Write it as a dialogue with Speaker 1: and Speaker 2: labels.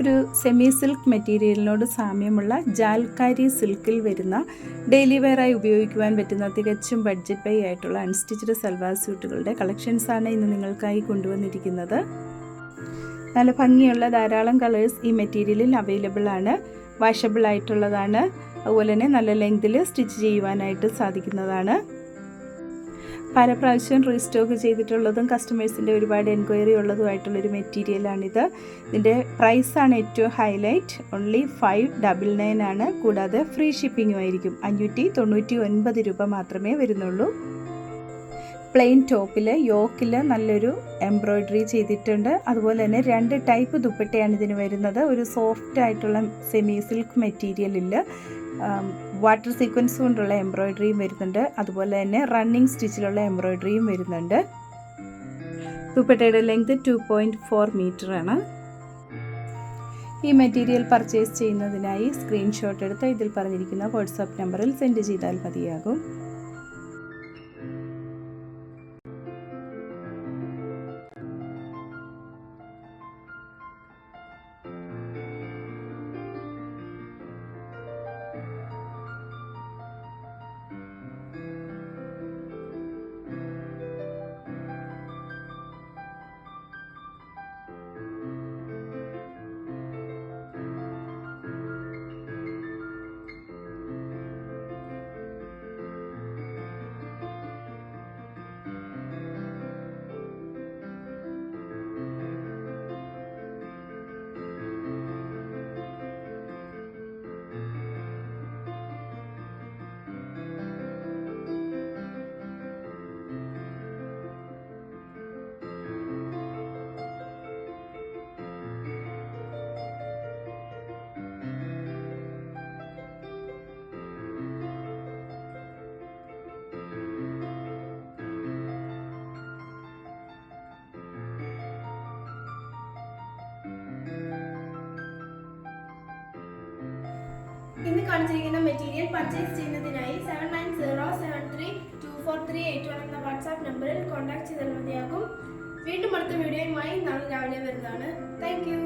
Speaker 1: ഒരു semi silk മെറ്റീരിയലിനോട് സാമ്യമുള്ള ജാൽക്കാരി സിൽക്കിൽ വരുന്ന ഡെയിലി വെയറായി ഉപയോഗിക്കുവാൻ പറ്റുന്ന തികച്ചും ബഡ്ജറ്റ് ബൈ ആയിട്ടുള്ള അൺസ്റ്റിച്ച്ഡ് സൽവാർ സ്യൂട്ടുകളുടെ കളക്ഷൻസാണ് ഇന്ന് നിങ്ങൾക്കായി കൊണ്ടുവന്നിരിക്കുന്നത്. നല്ല ഭംഗിയുള്ള ധാരാളം കളേഴ്സ് ഈ മെറ്റീരിയലിൽ അവൈലബിൾ ആണ്. വാഷബിൾ ആയിട്ടുള്ളതാണ്. അതുപോലെ തന്നെ നല്ല ലെങ്തിൽ സ്റ്റിച്ച് ചെയ്യുവാനായിട്ട് സാധിക്കുന്നതാണ്. പല പ്രാവശ്യം റീസ്റ്റോക്ക് ചെയ്തിട്ടുള്ളതും കസ്റ്റമേഴ്സിൻ്റെ ഒരുപാട് എൻക്വയറി ഉള്ളതുമായിട്ടുള്ളൊരു മെറ്റീരിയലാണിത്. ഇതിൻ്റെ പ്രൈസാണ് ഏറ്റവും ഹൈലൈറ്റ്. ഓൺലി 599 ആണ്. കൂടാതെ ഫ്രീ ഷിപ്പിങ്ങും ആയിരിക്കും. 599 രൂപ മാത്രമേ വരുന്നുള്ളൂ. പ്ലെയിൻ ടോപ്പിൽ യോക്കിൽ നല്ലൊരു എംബ്രോയ്ഡറി ചെയ്തിട്ടുണ്ട്. അതുപോലെ തന്നെ 2 ടൈപ്പ് ദുപ്പട്ടയാണ് ഇതിന് വരുന്നത്. ഒരു സോഫ്റ്റ് ആയിട്ടുള്ള സെമി സിൽക്ക് മെറ്റീരിയലിൽ വാട്ടർ സീക്വൻസ് കൊണ്ടുള്ള എംബ്രോയ്ഡറിയും വരുന്നുണ്ട്. അതുപോലെ തന്നെ റണ്ണിങ് സ്റ്റിച്ചിലുള്ള എംബ്രോയ്ഡറിയും വരുന്നുണ്ട്. ദുപ്പട്ടയുടെ ലെങ്ത് 2.4 മീറ്റർ ആണ്. ഈ മെറ്റീരിയൽ പർച്ചേസ് ചെയ്യുന്നതിനായി സ്ക്രീൻഷോട്ട് എടുത്ത് ഇതിൽ പറഞ്ഞിരിക്കുന്ന വാട്സാപ്പ് നമ്പറിൽ സെൻഡ് ചെയ്താൽ മതിയാകും.
Speaker 2: ഇന്ന് കാണിച്ചിരിക്കുന്ന മെറ്റീരിയൽ പർച്ചേസ് ചെയ്യുന്നതിനായി 7907324381 എന്ന വാട്സാപ്പ് നമ്പറിൽ കോൺടാക്ട് ചെയ്താൽ മതിയാകും. വീണ്ടും അടുത്ത വീഡിയോയുമായി നാളെ രാവിലെ വരുന്നതാണ്. Thank you.